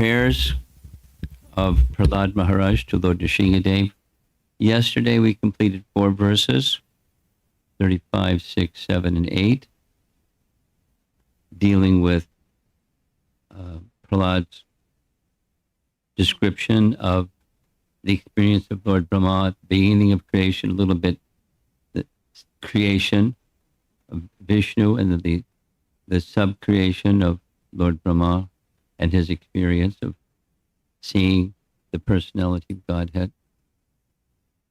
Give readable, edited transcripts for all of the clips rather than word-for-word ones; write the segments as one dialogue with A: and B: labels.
A: Prayers of Prahlada Maharaj to Lord Nrsimha Deva. Yesterday we completed 4 verses, 35, 6, 7, and 8, dealing with Prahlada's description of the experience of Lord Brahma, the beginning of creation, a little bit the creation of Vishnu, and then the sub-creation of Lord Brahma, and his experience of seeing the personality of Godhead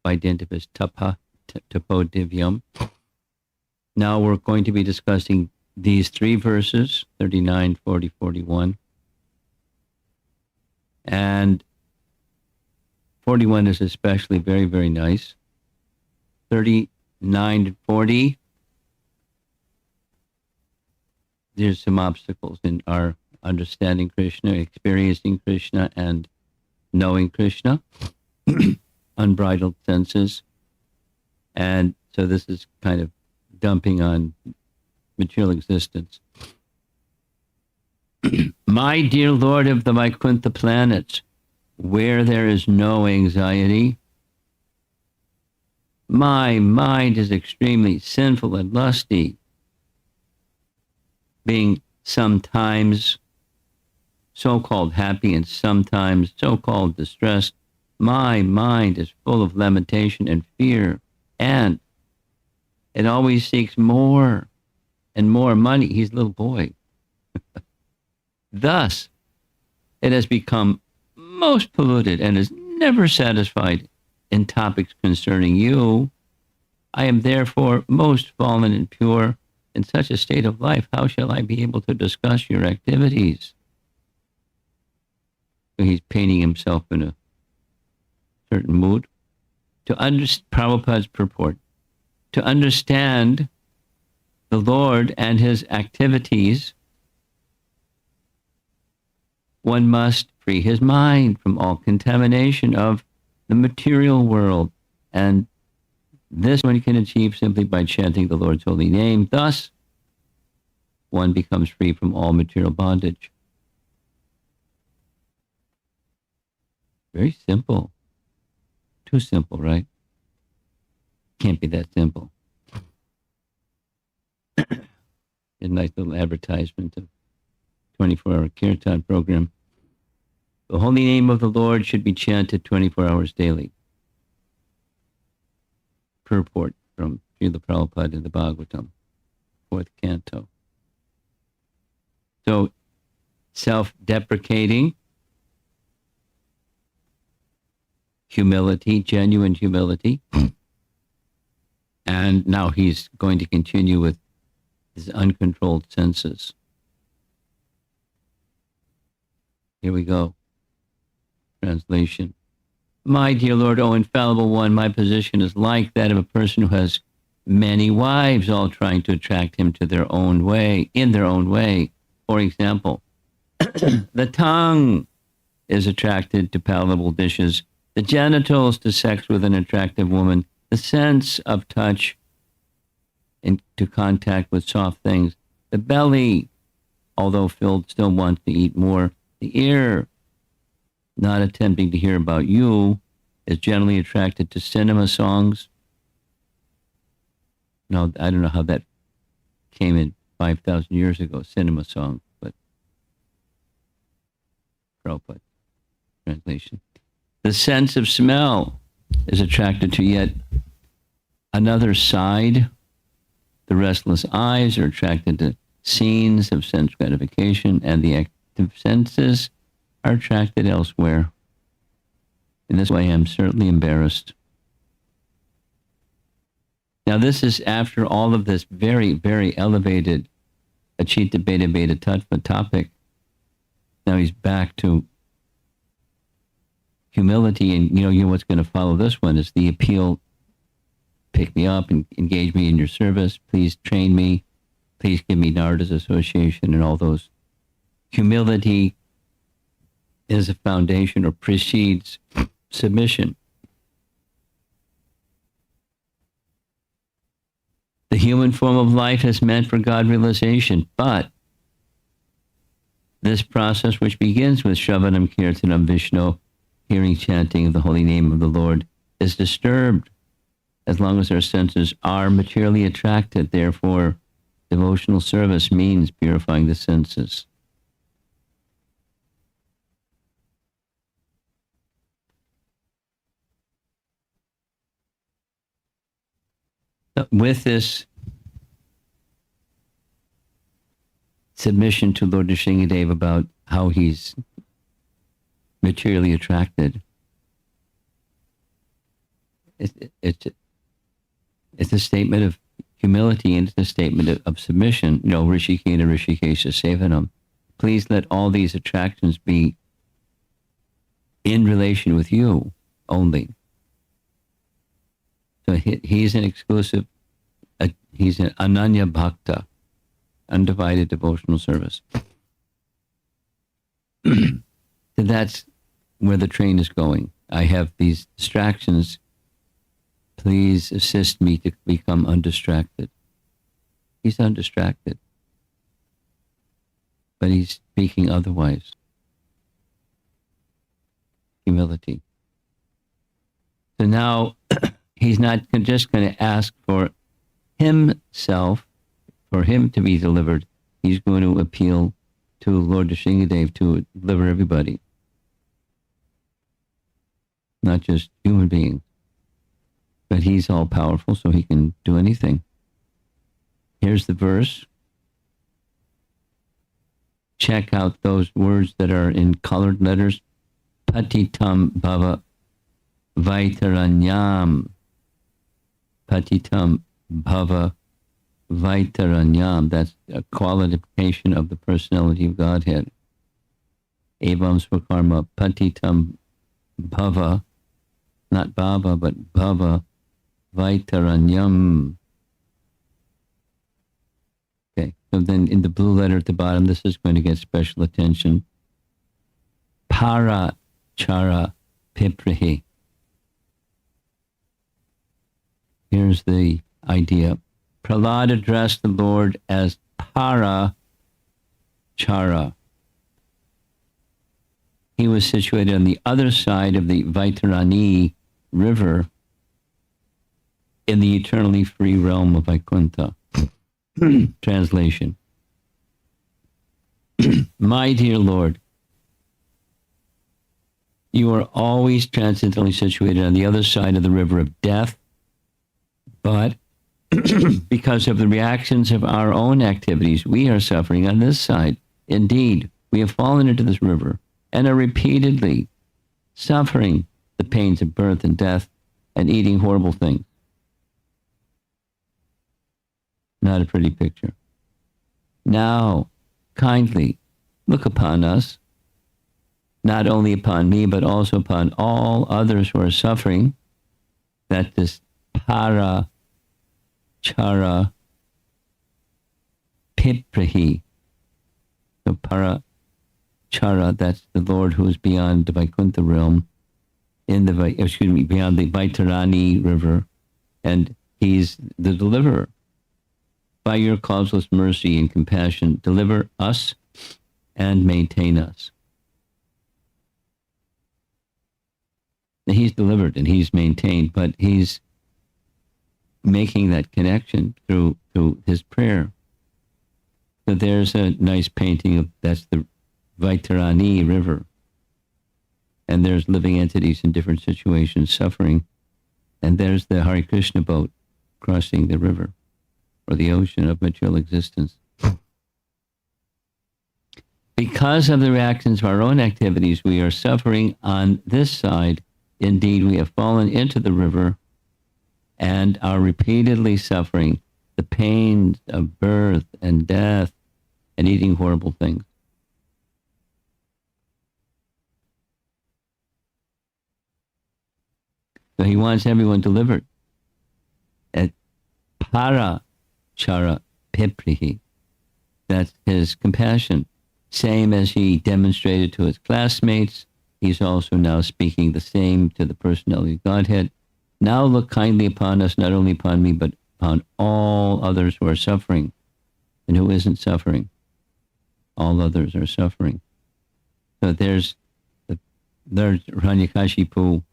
A: by dint of his tapo divyam. Now we're going to be discussing these 3 verses, 39, 40, 41. And 41 is especially very, very nice. 39 and 40, there's some obstacles in our understanding Krishna, experiencing Krishna, and knowing Krishna, unbridled senses. And so this is kind of dumping on material existence. My dear Lord of the Vaikuntha planets, where there is no anxiety, my mind is extremely sinful and lusty, being sometimes so-called happy and sometimes so-called distressed. My mind is full of lamentation and fear, and it always seeks more and more money. He's a little boy. Thus, it has become most polluted and is never satisfied in topics concerning you. I am therefore most fallen and pure. In such a state of life, how shall I be able to discuss your activities? So he's painting himself in a certain mood. Prabhupada's purport. To understand the Lord and his activities, one must free his mind from all contamination of the material world, and this one can achieve simply by chanting the Lord's holy name. Thus, one becomes free from all material bondage. Very simple. Too simple, right? Can't be that simple. A nice little advertisement of 24-hour kirtan program. The holy name of the Lord should be chanted 24 hours daily. Purport from Srila Prabhupada in the Bhagavatam, 4th canto. So, self-deprecating, humility, genuine humility, and now he's going to continue with his uncontrolled senses. Here we go. Translation. My dear Lord, O infallible one, my position is like that of a person who has many wives, all trying to attract him to their own way, in their own way. For example, the tongue is attracted to palatable dishes, the genitals to sex with an attractive woman, the sense of touch into contact with soft things, the belly, although filled, still wants to eat more, the ear, not attempting to hear about you, is generally attracted to cinema songs. Now, I don't know how that came in 5,000 years ago, cinema song, but Prabhupada translation. The sense of smell is attracted to yet another side. The restless eyes are attracted to scenes of sense gratification, and the active senses are attracted elsewhere. In this way, I'm certainly embarrassed. Now, this is after all of this very, very elevated Achita Beta Beta Tattva topic. Now he's back to humility, and you know what's going to follow this one is the appeal, pick me up and engage me in your service, please train me, please give me Narada's association, and all those. Humility is a foundation or precedes submission. The human form of life is meant for God realization, but This process, which begins with Shravanam Kirtanam Vishnu, hearing chanting of the holy name of the Lord, is disturbed as long as our senses are materially attracted. Therefore, devotional service means purifying the senses. With this submission to Lord Nrsimha Deva about how he's materially attracted, it's a statement of humility, and it's a statement of submission. Rishikena Rishikesha Sevanam. Please let all these attractions be in relation with you only. So he's an exclusive, he's an Ananya Bhakta, undivided devotional service. So that's where the train is going. I have these distractions. Please assist me to become undistracted. He's undistracted, but he's speaking otherwise. Humility. So now he's not just going to ask for himself, for him to be delivered. He's going to appeal to Lord Nrsimha Deva to deliver everybody, not just human beings. But he's all powerful, so he can do anything. Here's the verse. Check out those words that are in colored letters. Patitam bhava vaitaranyam. Patitam bhava vaitaranyam. That's a qualification of the personality of Godhead. Evam swakarma patitam bhava, not bhava, but bhava vaitaranyam. Okay, so then in the blue letter at the bottom, this is going to get special attention. Para chara piprahi. Here's the idea. Prahlada addressed the Lord as para chara. He was situated on the other side of the Vaitarani river in the eternally free realm of Vaikuntha. Translation. My dear Lord, you are always transcendently situated on the other side of the river of death, but because of the reactions of our own activities, we are suffering on this side. Indeed, we have fallen into this river and are repeatedly suffering the pains of birth and death and eating horrible things. Not a pretty picture. Now, kindly look upon us, not only upon me, but also upon all others who are suffering, that this para chara piprahi, so para chara, that's the Lord who is beyond the Vaikuntha realm, beyond the Vaitarani river, and he's the deliverer. By your causeless mercy and compassion, deliver us and maintain us. He's delivered and he's maintained, but he's making that connection through his prayer. So there's a nice painting of, that's the Vaitarani river. And there's living entities in different situations suffering. And there's the Hare Krishna boat crossing the river or the ocean of material existence. Because of the reactions of our own activities, we are suffering on this side. Indeed, we have fallen into the river and are repeatedly suffering the pains of birth and death and eating horrible things. So he wants everyone delivered. At para chara piprahi, that's his compassion. Same as he demonstrated to his classmates, he's also now speaking the same to the personality of Godhead. Now look kindly upon us, not only upon me, but upon all others who are suffering and who isn't suffering. all others are suffering. So there's Hiranyakashipu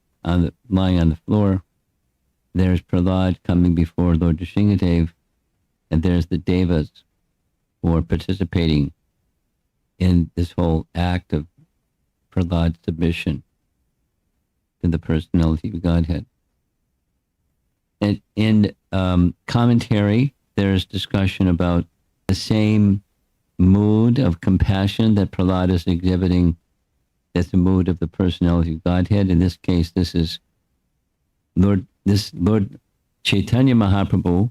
A: lying on the floor. There's Prahlad coming before Lord Nrsimha Deva, and there's the Devas who are participating in this whole act of Prahlad's submission to the personality of Godhead. And in commentary, there's discussion about the same mood of compassion that Prahlada is exhibiting. That's the mood of the personality of Godhead. In this case, this is Lord Chaitanya Mahaprabhu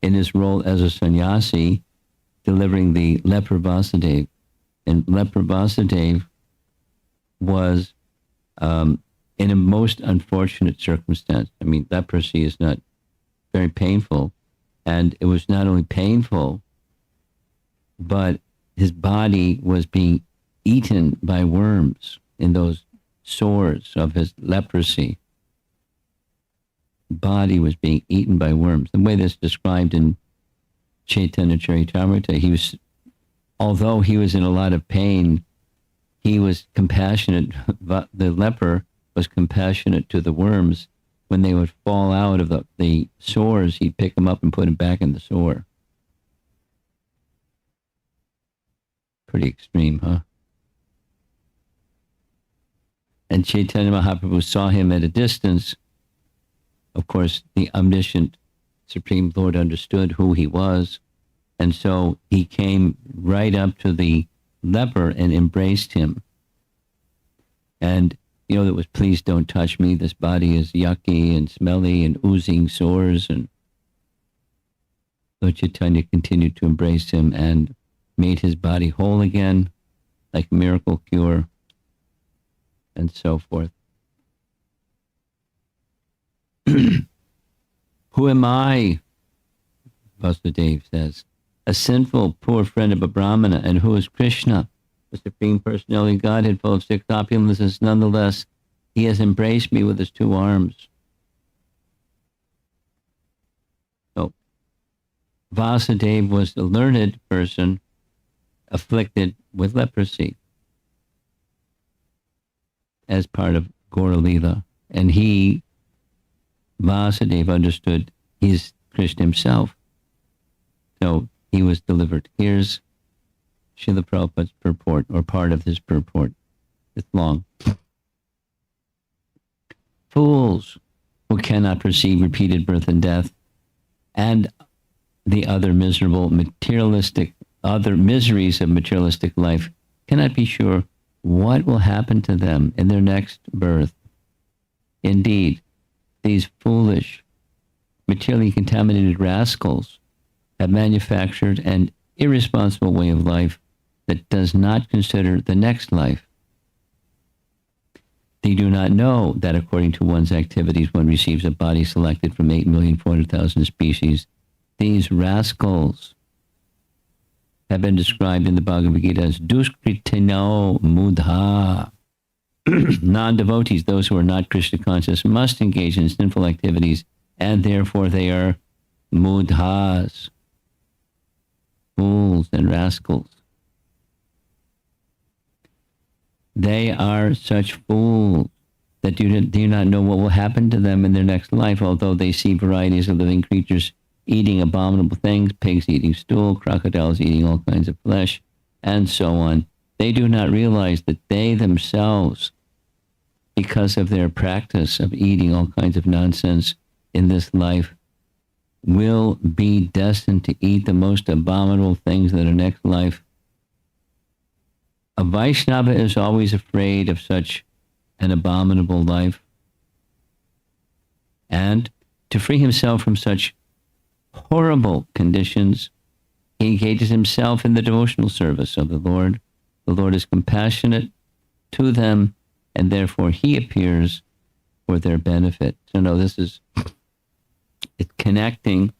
A: in his role as a sannyasi delivering the leper Vasudeva. And leper Vasudeva was in a most unfortunate circumstance. I mean, leprosy is not very painful. And it was not only painful, but his body was being eaten by worms in those sores of his leprosy. Body was being eaten by worms. The way that's described in Chaitanya Charitamrita, although he was in a lot of pain, he was compassionate. The leper was compassionate to the worms. When they would fall out of the sores, he'd pick them up and put them back in the sore. Pretty extreme, huh? And Chaitanya Mahaprabhu saw him at a distance. Of course, the omniscient Supreme Lord understood who he was, and so he came right up to the leper and embraced him. And it was, please don't touch me. This body is yucky and smelly and oozing sores. And Lord Chaitanya continued to embrace him and made his body whole again, like a miracle cure, and so forth. Who am I, Vasudeva says, a sinful, poor friend of a Brahmana, and who is Krishna, the Supreme Personality of Godhead, full of six opulences? Nonetheless, he has embraced me with his two arms. So, Vasudeva was the learned person afflicted with leprosy as part of Gaura Leela. And Vasudeva understood he's Krishna himself. So he was delivered. Here's Srila Prabhupada's purport, or part of his purport. It's long. Fools who cannot perceive repeated birth and death and the other miseries of materialistic life cannot be sure what will happen to them in their next birth. Indeed, these foolish, materially contaminated rascals have manufactured an irresponsible way of life that does not consider the next life. They do not know that according to one's activities, one receives a body selected from 8,400,000 species. These rascals have been described in the Bhagavad Gita as duskritino mudha. Non-devotees, those who are not Krishna conscious, must engage in sinful activities, and therefore they are mudhas, fools and rascals. They are such fools that do not know what will happen to them in their next life, although they see varieties of living creatures eating abominable things, pigs eating stool, crocodiles eating all kinds of flesh, and so on. They do not realize that they themselves, because of their practice of eating all kinds of nonsense in this life, will be destined to eat the most abominable things in their next life. A Vaishnava is always afraid of such an abominable life. And to free himself from such horrible conditions, he engages himself in the devotional service of the Lord. The Lord is compassionate to them, and therefore he appears for their benefit. So no, it's connecting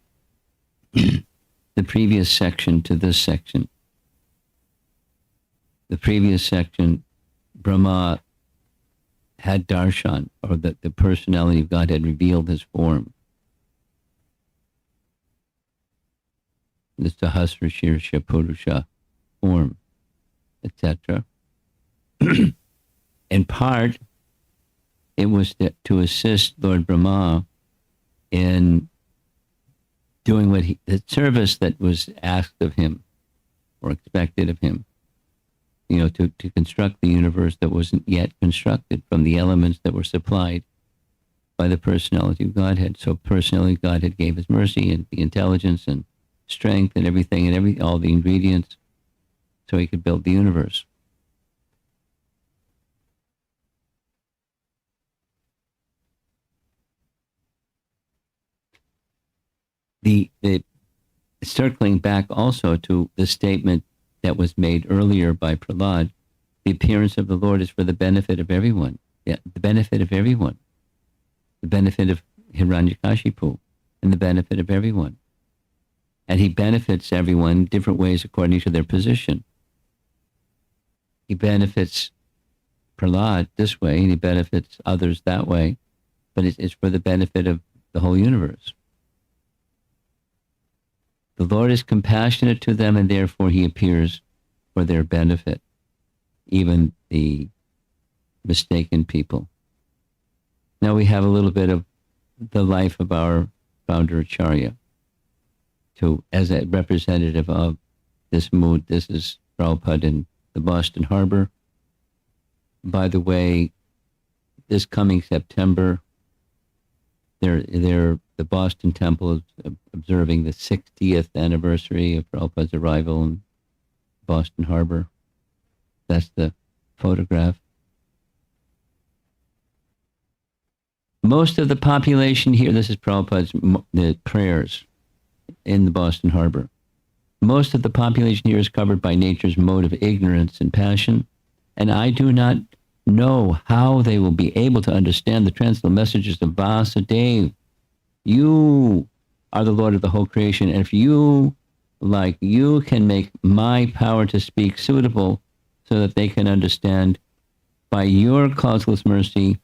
A: the previous section to this section. The previous section, Brahma had darshan, or the personality of God had revealed his form. The Sahasra Shirsha Purusha, form, etc. In part, it was to assist Lord Brahma in doing the service that was asked of him or expected of him, to construct the universe that wasn't yet constructed from the elements that were supplied by the personality of Godhead. So personality of Godhead gave his mercy and the intelligence and strength and everything and all the ingredients so he could build the universe. The circling back also to the statement that was made earlier by Prahlad, the appearance of the Lord is for the benefit of everyone. Yeah, the benefit of everyone. The benefit of Hiranyakashipu and the benefit of everyone. And he benefits everyone in different ways according to their position. He benefits Prahlad this way and he benefits others that way, but it's for the benefit of the whole universe. The Lord is compassionate to them and therefore he appears for their benefit, even the mistaken people. Now we have a little bit of the life of our founder Acharya as a representative of this mood. This is Prabhupada in the Boston Harbor. By the way, this coming September, the Boston Temple is observing the 60th anniversary of Prabhupada's arrival in Boston Harbor. That's the photograph. Most of the population here, this is Prabhupada's the prayers in the Boston Harbor. Most of the population here is covered by nature's mode of ignorance and passion, and I do not know how they will be able to understand the transcendental messages of Vasudeva. You are the Lord of the whole creation, and if you can make my power to speak suitable so that they can understand, by your causeless mercy,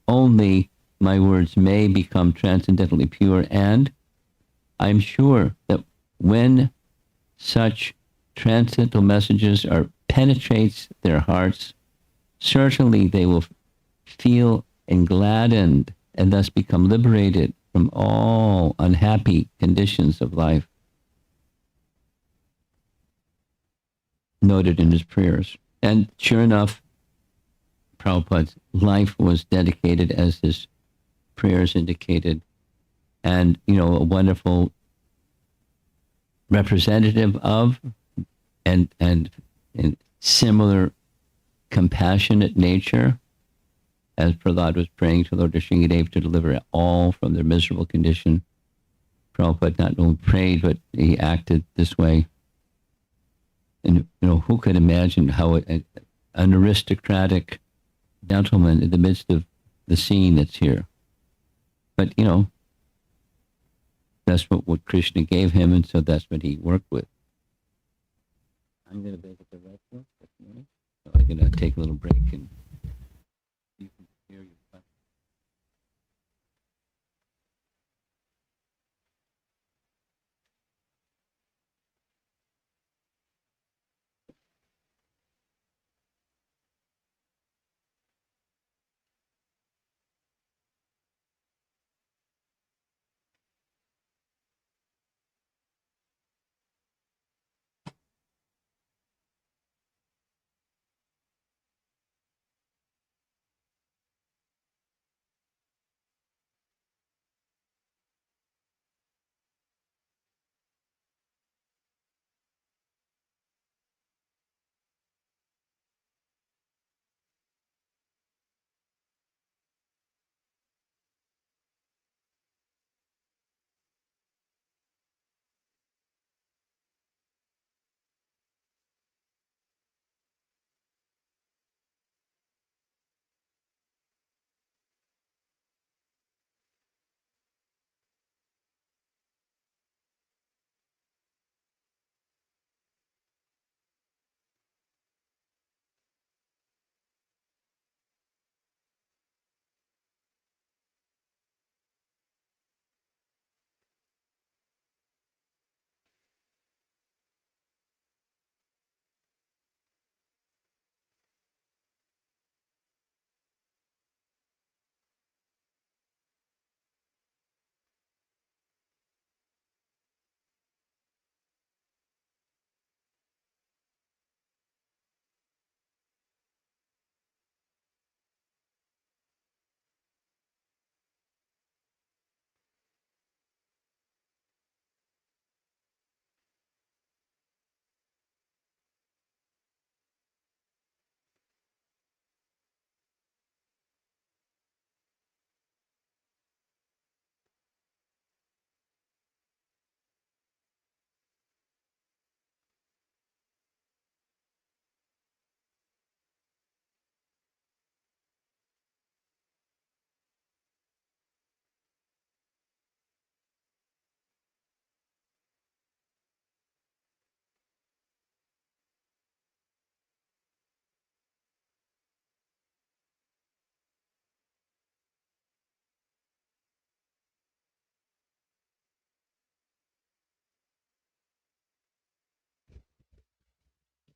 A: only my words may become transcendently pure, and I'm sure that when such transcendental messages penetrates their hearts, certainly they will feel engladdened and thus become liberated from all unhappy conditions of life. Noted in his prayers. And sure enough, Prabhupada's life was dedicated as his prayers indicated, and a wonderful representative of and similar compassionate nature, as Prahlad was praying to Lord Nrsimha Deva to deliver all from their miserable condition. Prabhupada not only prayed, but he acted this way. And who could imagine how an aristocratic gentleman in the midst of the scene that's here? But that's what Krishna gave him, and so that's what he worked with. I'm going to visit the restaurant this morning, so I'm going to take a little break and you can hear your question.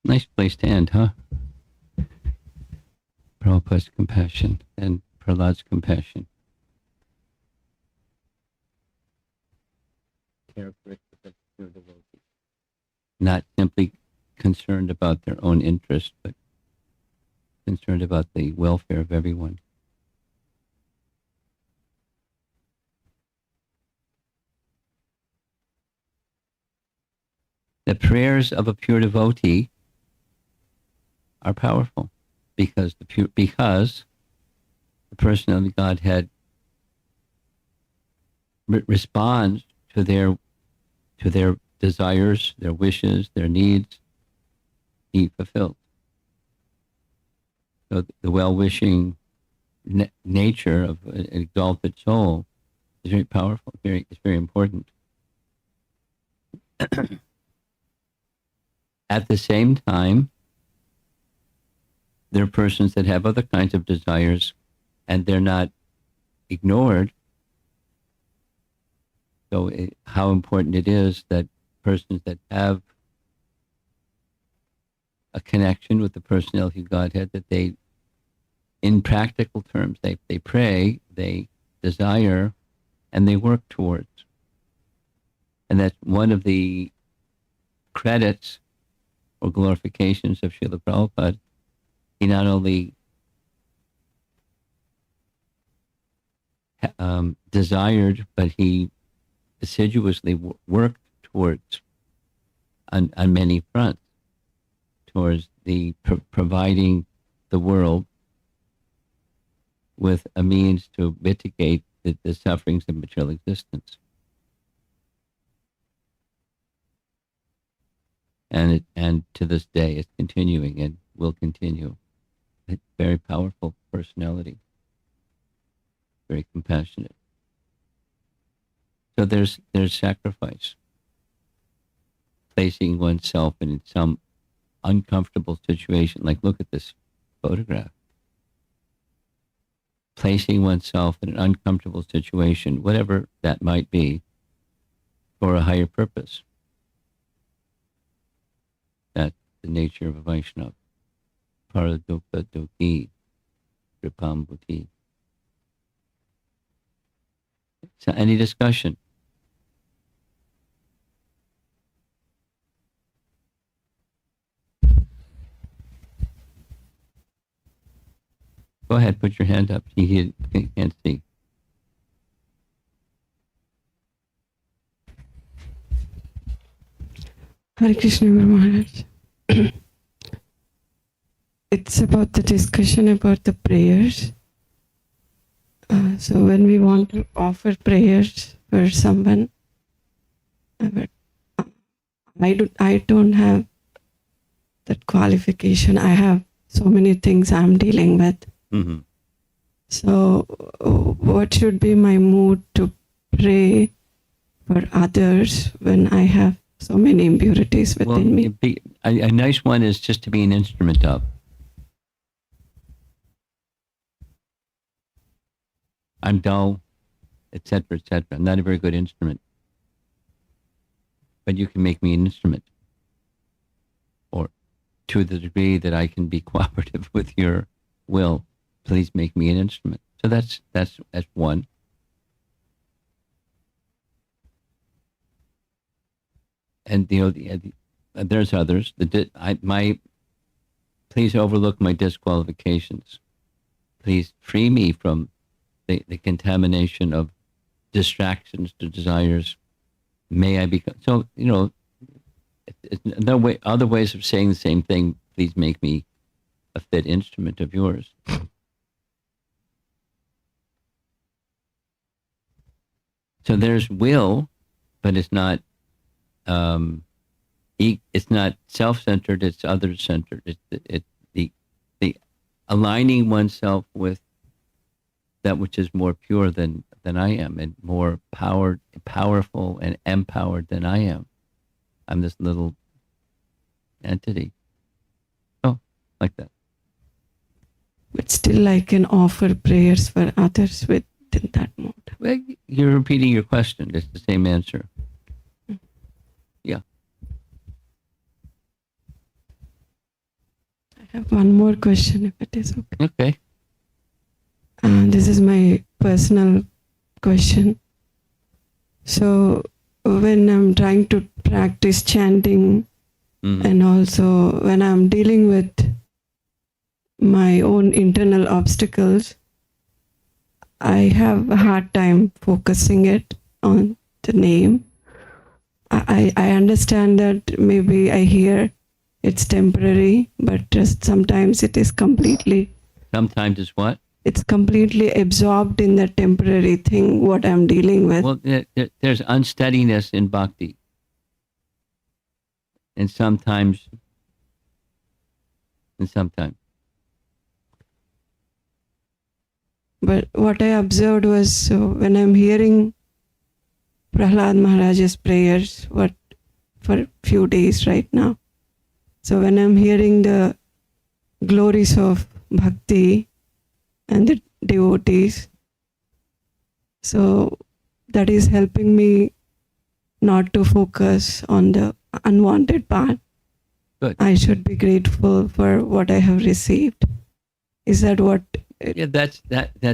A: Nice place to end, huh? Prabhupada's compassion and Prahlada's compassion. Characteristic of pure devotee. Not simply concerned about their own interest, but concerned about the welfare of everyone. The prayers of a pure devotee are powerful because the person of the Godhead responds to their desires, their wishes, their needs be fulfilled. So the well-wishing nature of an exalted soul is very powerful. It's very important. At the same time, there are persons that have other kinds of desires, and they're not ignored. So how important it is that persons that have a connection with the personality of Godhead, that they, in practical terms, they pray, they desire, and they work towards. And that's one of the credits or glorifications of Srila Prabhupada. He not only desired, but he assiduously worked towards, on many fronts, towards the providing the world with a means to mitigate the sufferings of material existence. And to this day, it's continuing and will continue. A very powerful personality, very compassionate. So there's sacrifice, placing oneself in some uncomfortable situation. Like, look at this photograph. Placing oneself in an uncomfortable situation, whatever that might be, for a higher purpose. That's the nature of a Vaishnava. Paradukta duki, kripam buddhi. So any discussion? Go ahead, put your hand up. You can't see.
B: Hare Krishna, Guru Maharaj. It's about the discussion about the prayers. So when we want to offer prayers for someone, but I don't have that qualification. I have so many things I'm dealing with.
A: Mm-hmm.
B: So what should be my mood to pray for others when I have so many impurities within me?
A: A nice one is just to be an instrument of. I'm dull, etc., etc. I'm not a very good instrument. But you can make me an instrument. Or to the degree that I can be cooperative with your will, please make me an instrument. So that's one. And there's others. Please overlook my disqualifications. Please free me from the contamination of distractions to desires. May I become so? No way. Other ways of saying the same thing. Please make me a fit instrument of yours. So there's will, but it's not. It's not self-centered. It's other-centered. It's the aligning oneself with that which is more pure than I am, and more powerful and empowered than I am. I'm this little entity. Oh, like that.
B: But still I can offer prayers for others within that mode.
A: Well, you're repeating your question. It's the same answer. Yeah.
B: have one more question, if it is okay.
A: Okay.
B: This is my personal question. So, when I'm trying to practice chanting,
A: Mhm.
B: and also when I'm dealing with my own internal obstacles, I have a hard time focusing it on the name. I understand that maybe I hear it's temporary, but just sometimes it is completely,
A: Sometimes it's what?
B: it's completely absorbed in the temporary thing, what I'm dealing with.
A: Well, there's unsteadiness in bhakti. And sometimes.
B: But what I observed was, so when I'm hearing Prahlad Maharaj's prayers, what for a few days right now. So when I'm hearing the glories of bhakti and the devotees, so that is helping me not to focus on the unwanted part.
A: Good.
B: I should be grateful for what I have received. Is that what?
A: Yeah, that's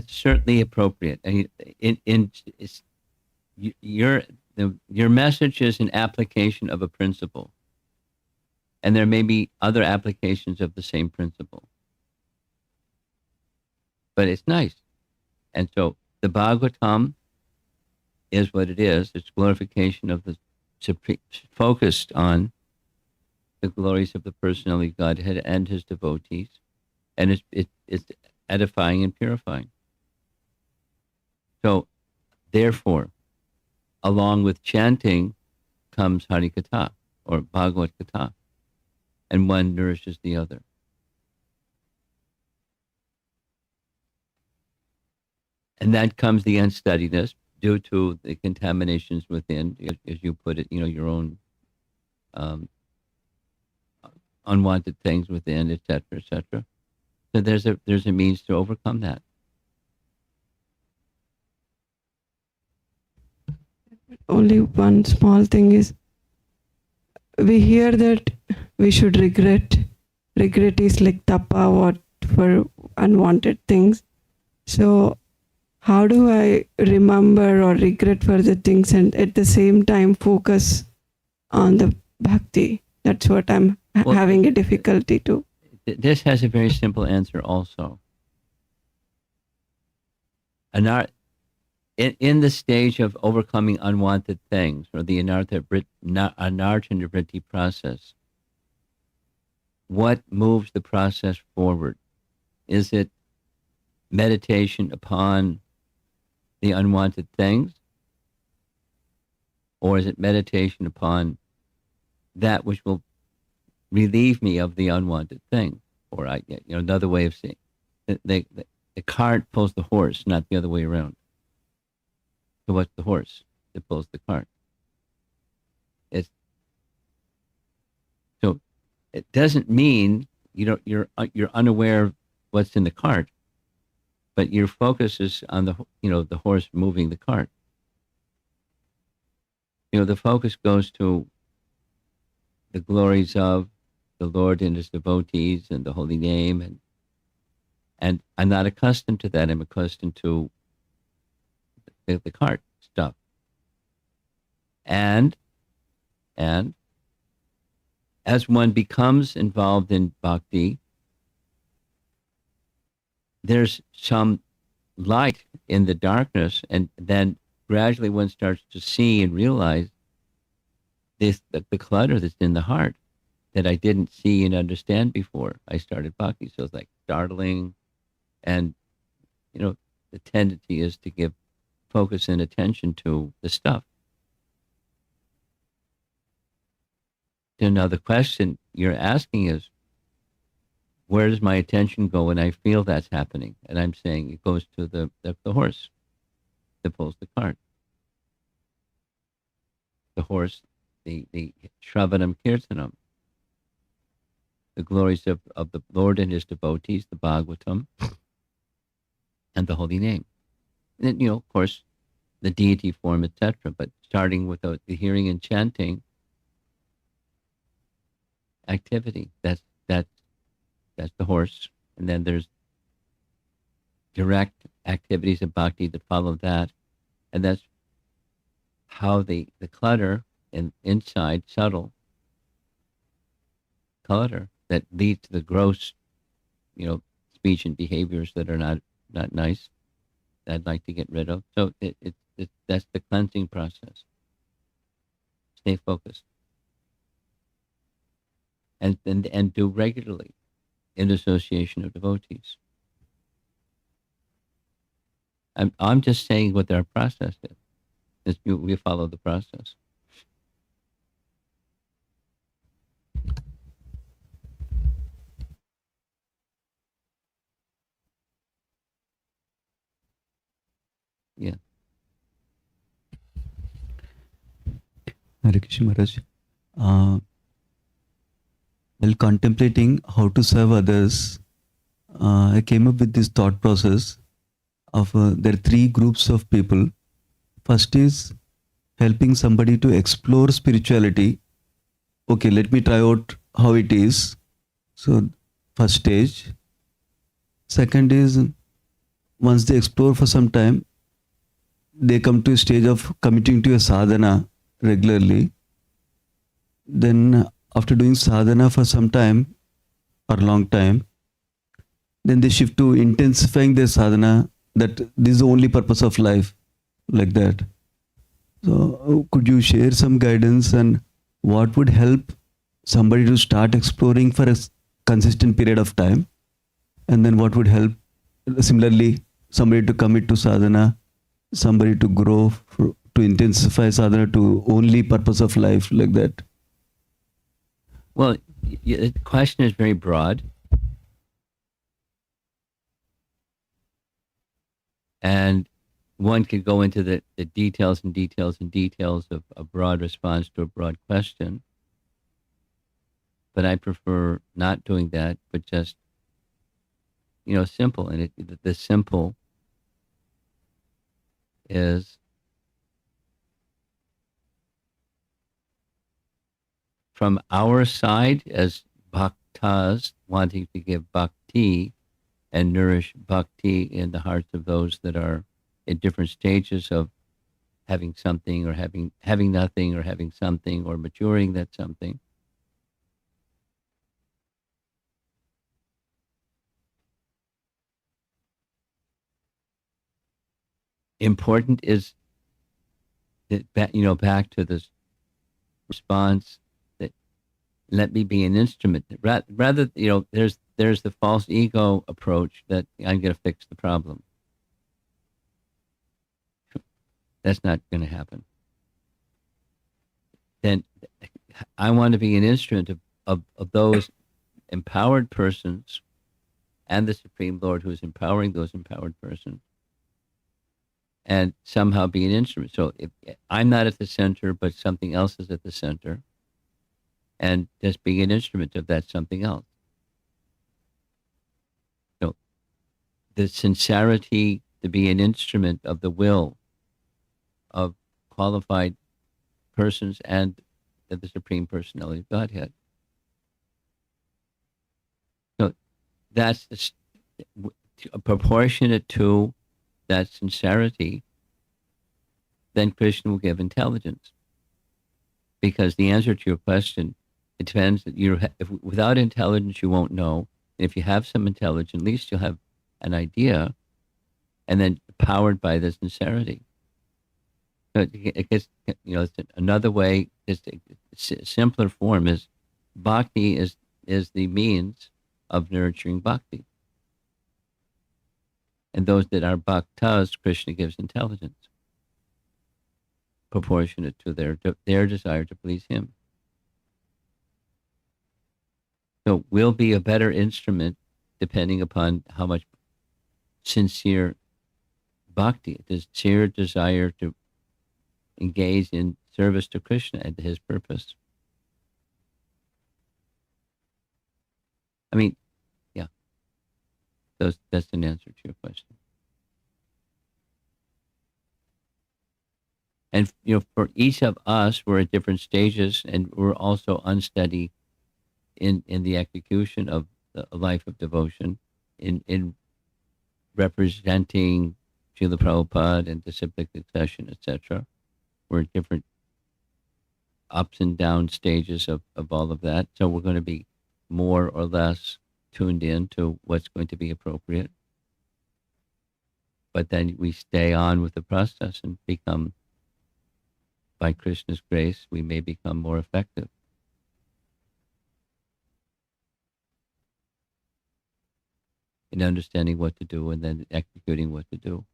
A: certainly appropriate. Your message is an application of a principle, and there may be other applications of the same principle, but it's nice. And so the Bhagavatam is what it is. It's glorification of the supreme, focused on the glories of the personality of Godhead and his devotees, and it's edifying and purifying. So, therefore, along with chanting comes Harikatha or Bhagavad Gita, and one nourishes the other. And that comes the unsteadiness due to the contaminations within, as you put it, your own unwanted things within, etc., etc. So there's a means to overcome that.
B: Only one small thing is, we hear that we should regret. Regret is like tapa, what for unwanted things. So how do I remember or regret for the things and at the same time focus on the bhakti? That's what I'm having a difficulty to.
A: This has a very simple answer also. In the stage of overcoming unwanted things, or the anartha vritti process, what moves the process forward? Is it meditation upon the unwanted things? Or is it meditation upon that which will relieve me of the unwanted thing? Or another way of saying the cart pulls the horse, not the other way around. So what's the horse that pulls the cart? So it doesn't mean you're unaware of what's in the cart, but your focus is on the horse moving the cart. The focus goes to the glories of the Lord and his devotees and the holy name, and I'm not accustomed to that. I'm accustomed to the cart stuff. And as one becomes involved in bhakti, there's some light in the darkness, and then gradually one starts to see and realize the clutter that's in the heart that I didn't see and understand before I started bhakti. So it's like startling, and the tendency is to give focus and attention to the stuff. So now the question you're asking is, where does my attention go when I feel that's happening? And I'm saying it goes to the horse that pulls the cart. The horse, the Shravanam Kirtanam, the glories of the Lord and his devotees, the Bhagavatam, and the holy name. And, of course, the deity form, etc. But starting with the hearing and chanting activity, that's That's the horse. And then there's direct activities of bhakti that follow that. And that's how the clutter inside, subtle clutter that leads to the gross, speech and behaviors that are not nice, that I'd like to get rid of. So that's the cleansing process. Stay focused. And do regularly in association of devotees. I'm just saying what our process is. We follow the process. Yeah.
C: Hare Krishna Maharaj. While contemplating how to serve others, I came up with this thought process of there are three groups of people. First is helping somebody to explore spirituality. Okay, let me try out how it is. So, first stage. Second is once they explore for some time, they come to a stage of committing to a sadhana regularly. Then after doing sadhana for some time or long time, then they shift to intensifying their sadhana, that this is the only purpose of life, like that. So could you share some guidance and what would help somebody to start exploring for a consistent period of time? And then what would help similarly somebody to commit to sadhana, somebody to grow, to intensify sadhana to only purpose of life, like that?
A: Well, the question is very broad. And one could go into the details of a broad response to a broad question. But I prefer not doing that, but just, simple. And the simple is from our side as bhaktas wanting to give bhakti and nourish bhakti in the hearts of those that are in different stages of having something or having nothing or having something or maturing that something. Important is that, back to this response that let me be an instrument. Rather, there's the false ego approach that I'm going to fix the problem. That's not going to happen. Then I want to be an instrument of those empowered persons and the Supreme Lord who is empowering those empowered persons, and somehow be an instrument. So if I'm not at the center, but something else is at the center, and just being an instrument of that something else. The sincerity to be an instrument of the will of qualified persons and the Supreme Personality of Godhead. So that's proportionate to that sincerity, then Krishna will give intelligence. Because the answer to your question, it depends. If without intelligence, you won't know. And if you have some intelligence, at least you'll have an idea, and then powered by the sincerity. So it gets, it's another way, just a simpler form is bhakti is the means of nurturing bhakti. And those that are bhaktas, Krishna gives intelligence, proportionate to their desire to please him. So we'll be a better instrument depending upon how much sincere bhakti, the sincere desire to engage in service to Krishna and to his purpose. I mean, yeah. That's an answer to your question. And, for each of us, we're at different stages, and we're also unsteady in the execution of a life of devotion in representing Srila Prabhupada and disciplic succession, etc. We're in different ups and down stages of all of that. So we're going to be more or less tuned in to what's going to be appropriate. But then we stay on with the process and become, by Krishna's grace, we may become more effective. In understanding what to do and then executing what to do.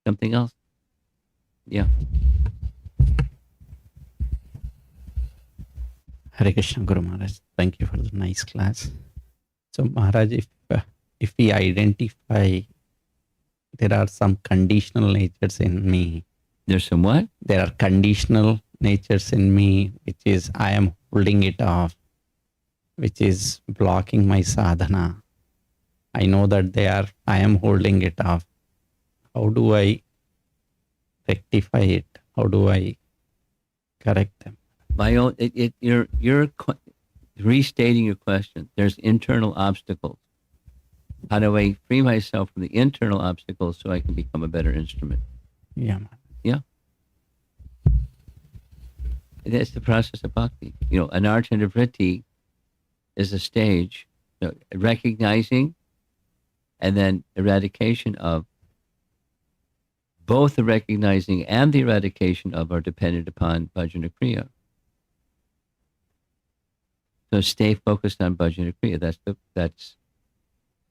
A: Something else? Yeah.
D: Hare Krishna, Guru Maharaj. Thank you for the nice class. So Maharaj, if we identify there are some conditional natures in me.
A: There's some what?
D: There are conditional natures in me, which is I am holding it off, which is blocking my sadhana. I know that I am holding it off. How do I rectify it? How do I correct them?
A: You're restating your question. There's internal obstacles. How do I free myself from the internal obstacles so I can become a better instrument?
D: Yeah.
A: Yeah. That's the process of bhakti. Anartha vritti is a stage, recognizing and then eradication of. Both the recognizing and the eradication of are dependent upon bhajana kriya. So stay focused on bhajana kriya. That's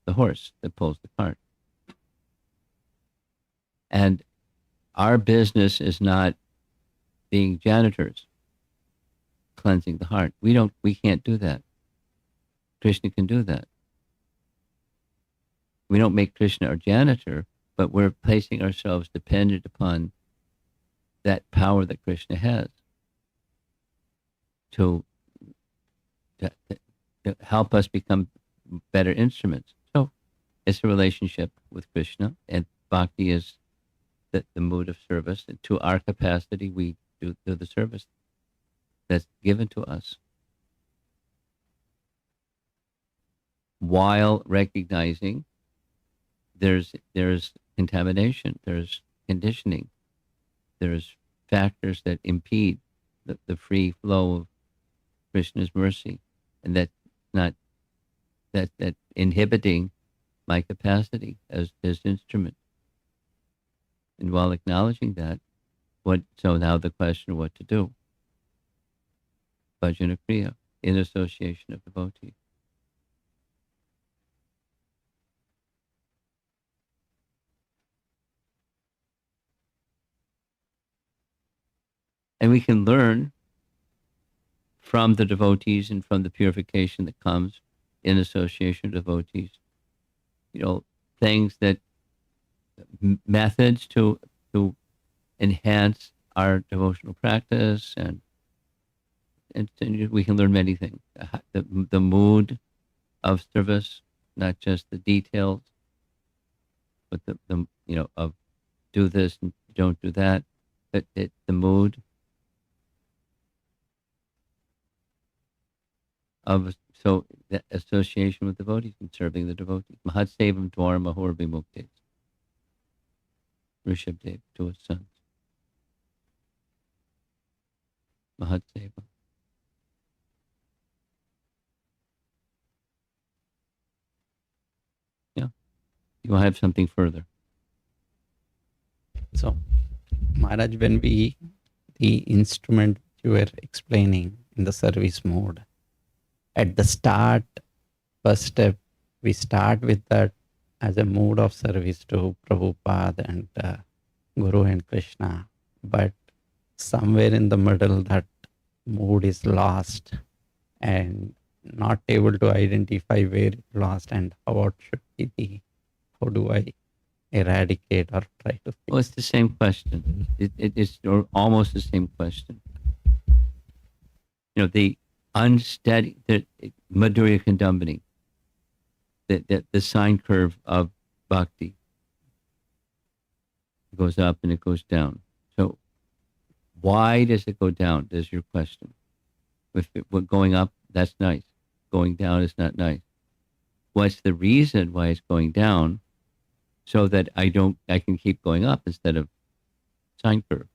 A: the horse that pulls the cart. And our business is not being janitors, cleansing the heart. We can't do that. Krishna can do that. We don't make Krishna our janitor, but we're placing ourselves dependent upon that power that Krishna has to help us become better instruments. So it's a relationship with Krishna, and bhakti is the mood of service. And to our capacity, we do the service that's given to us, while recognizing there's contamination, there's conditioning, there's factors that impede the free flow of Krishna's mercy, and that's inhibiting my capacity as his instrument. And while acknowledging that, so now the question of what to do. Bhajana kriya, in association of devotees. And we can learn from the devotees and from the purification that comes in association with devotees. Things that, methods to enhance our devotional practice, and we can learn many things. The mood of service, not just the details, but the of do this and don't do that, but the mood of the association with devotees and serving the devotees. Mahat Sevam Dwar Mahor Bimuktes. Rishabdev to his sons. Mahat Seva. Yeah. You will have something further.
D: So, Maharaj, when the instrument you were explaining in the service mode, at the start, first step, we start with that as a mode of service to Prabhupada and Guru and Krishna. But somewhere in the middle, that mood is lost and not able to identify where it lost and how do I eradicate or try to fix?
A: Well, it's the same question. It's almost the same question. The unsteady, the Madhurya Kandambini, the sine curve of bhakti. It goes up and it goes down. So why does it go down? Is your question. If it were going up, that's nice. Going down is not nice. What's the reason why it's going down? So that I can keep going up instead of sine curve.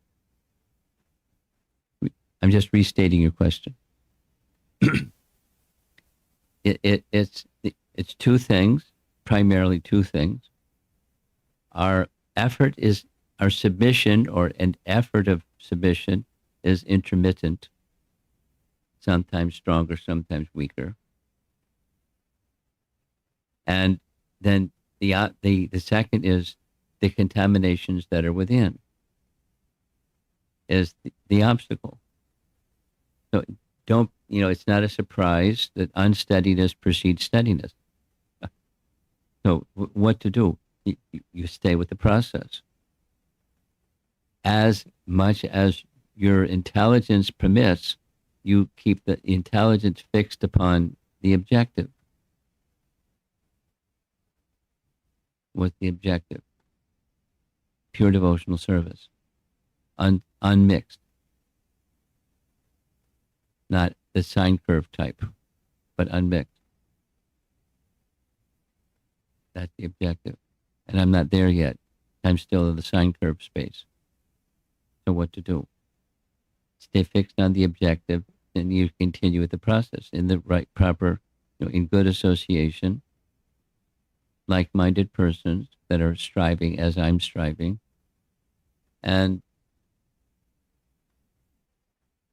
A: I'm just restating your question. It's two things, primarily two things. Our submission or an effort of submission is intermittent, sometimes stronger, sometimes weaker. And then the second is the contaminations that are within, is the obstacle. So it's not a surprise that unsteadiness precedes steadiness. So what to do? You stay with the process. As much as your intelligence permits, you keep the intelligence fixed upon the objective. What's the objective? Pure devotional service. Unmixed. Not the sine curve type, but unmixed. That's the objective. And I'm not there yet. I'm still in the sine curve space. So what to do? Stay fixed on the objective, and you continue with the process in the right, proper, in good association, like-minded persons that are striving as I'm striving, and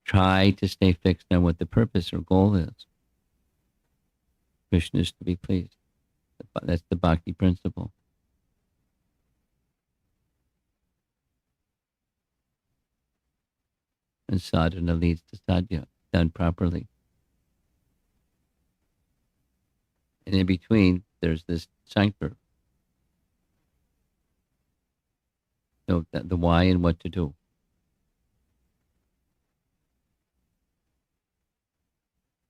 A: try to stay fixed on what the purpose or goal is. Krishna is to be pleased. That's the bhakti principle. And sadhana leads to sadhya, done properly. And in between, there's this sine curve. So the why and what to do.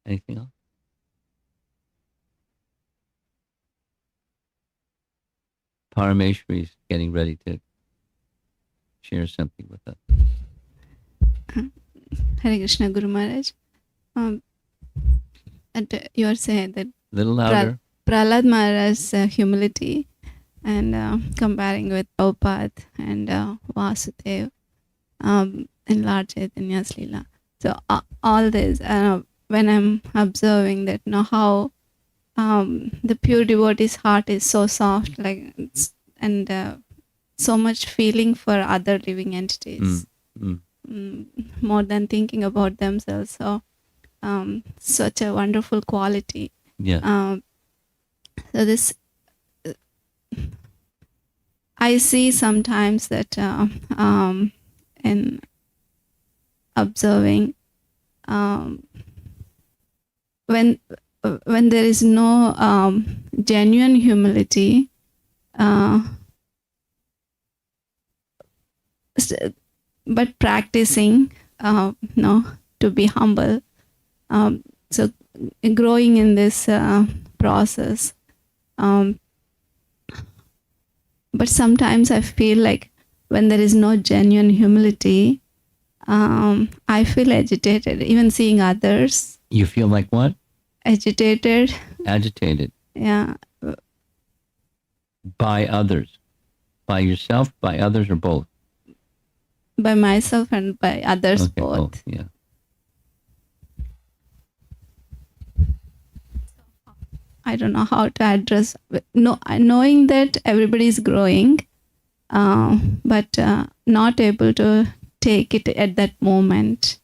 A: Anything else? Parameshwari is getting ready to share something with us.
E: Hare Krishna, Guru Maharaj. And you are saying that
A: Little louder.
E: Prahlada Maharaj's humility and comparing with Prabhupada and Vasudev in Lord Chaitanya's Leela. So all this, when I'm observing that, how the pure devotee's heart is so soft, and so much feeling for other living entities, more than thinking about themselves. So such a wonderful quality.
A: Yeah.
E: So this, I see sometimes that in observing, when there is no genuine humility, but practicing, to be humble. So growing in this process. But sometimes I feel like when there is no genuine humility, I feel agitated, even seeing others.
A: You feel like what?
E: Agitated.
A: Agitated.
E: Yeah.
A: By others. By yourself, by others, or both?
E: By myself and by others,
A: Okay,
E: both.
A: Yeah.
E: I don't know how to address, knowing that everybody is growing, but not able to take it at that moment.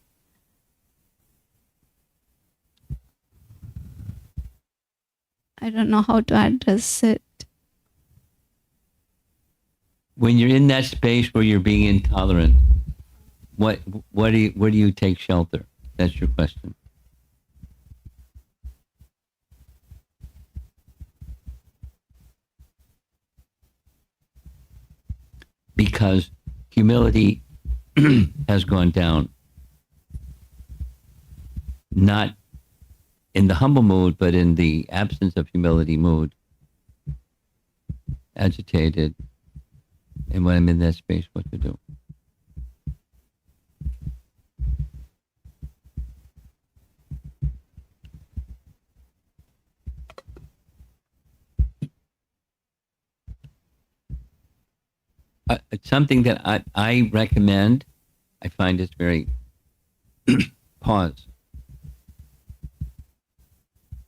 E: I don't know how to address it.
A: When you're in that space where you're being intolerant, where do you take shelter? That's your question. Because humility has gone down. Not in the humble mood, but in the absence of humility mood. Agitated, And when I'm in that space, what to do. It's something that I recommend. I find it's very pause,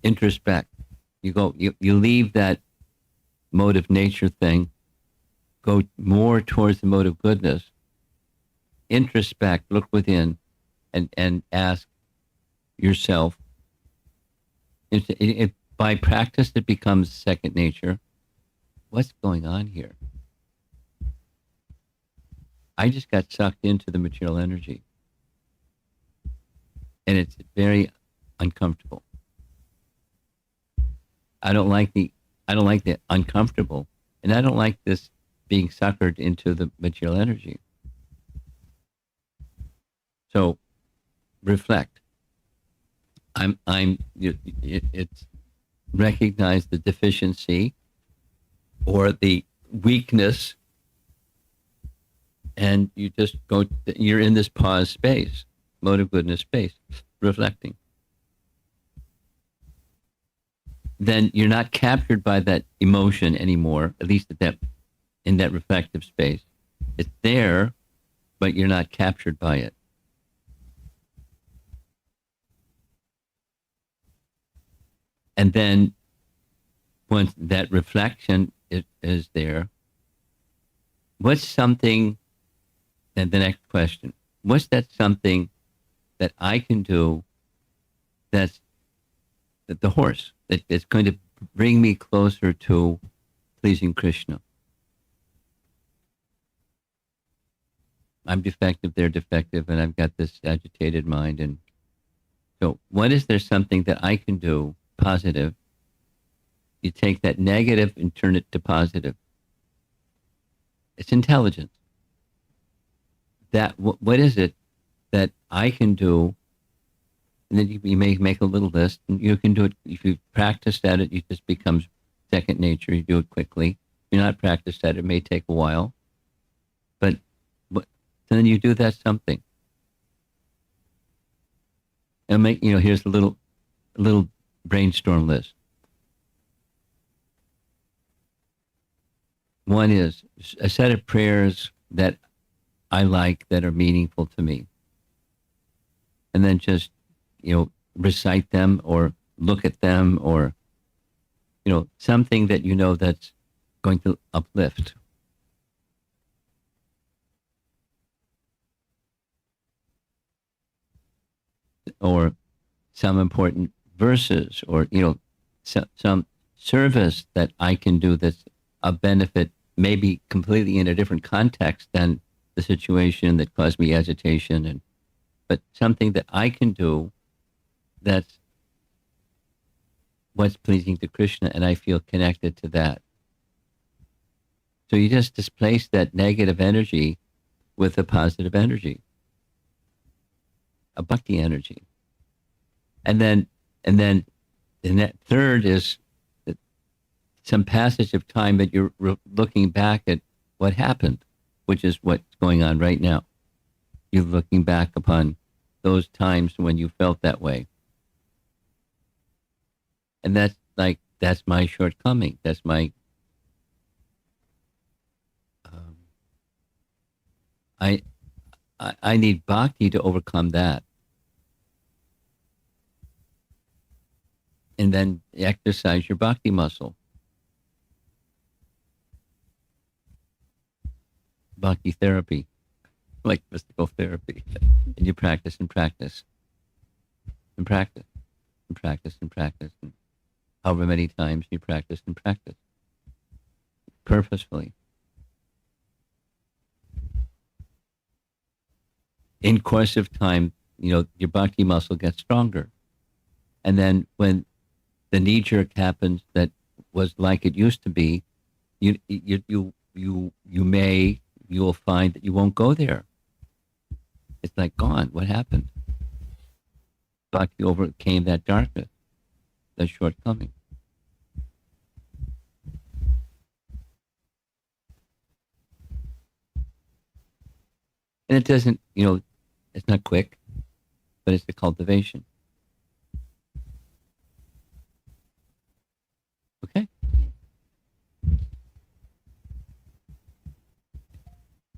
A: introspect. You leave that mode of nature thing, go more towards the mode of goodness, introspect, look within, and ask yourself. By practice, it becomes second nature. What's going on here? I just got sucked into the material energy, and it's very uncomfortable. I don't like the uncomfortable, and I don't like this being suckered into the material energy. So, reflect. It's recognize the deficiency or the weakness, and you just go. You're in this pause space, mode of goodness space, reflecting. Then you're not captured by that emotion anymore, at least in that reflective space. It's there, but you're not captured by it. And then once that reflection is there, what's something, and the next question, what's that something that I can do that's the horse, that's going to bring me closer to pleasing Krishna? I'm defective, they're defective, and I've got this agitated mind. And so what is there something that I can do positive? You take that negative and turn it to positive. It's intelligence. What is it that I can do? And then you may make a little list, and you can do it. If you practice at it, it just becomes second nature. You do it quickly. If you're not practiced at it, it may take a while. But then you do that something. And here's a little brainstorm list. One is a set of prayers that I like, that are meaningful to me. And then just, recite them or look at them, or, something that that's going to uplift. Or some important verses, or, some service that I can do that's a benefit, maybe completely in a different context than the situation that caused me agitation, but something that I can do that's what's pleasing to Krishna, and I feel connected to that. So you just displace that negative energy with a positive energy, a bhakti energy. And then that third is some passage of time that you're looking back at what happened, which is what's going on right now. You're looking back upon those times when you felt that way. And that's my shortcoming. That's my, I need bhakti to overcome that. And then exercise your bhakti muscle. Bhakti therapy, like mystical therapy. And you practice and practice and practice and practice and practice. And however many times you practice and practice purposefully. In course of time, your bhakti muscle gets stronger. And then when the knee-jerk happens that was like it used to be, you'll find that you won't go there. It's like gone. What happened? Bhakti overcame that darkness, that shortcoming. And it doesn't, it's not quick, but it's the cultivation.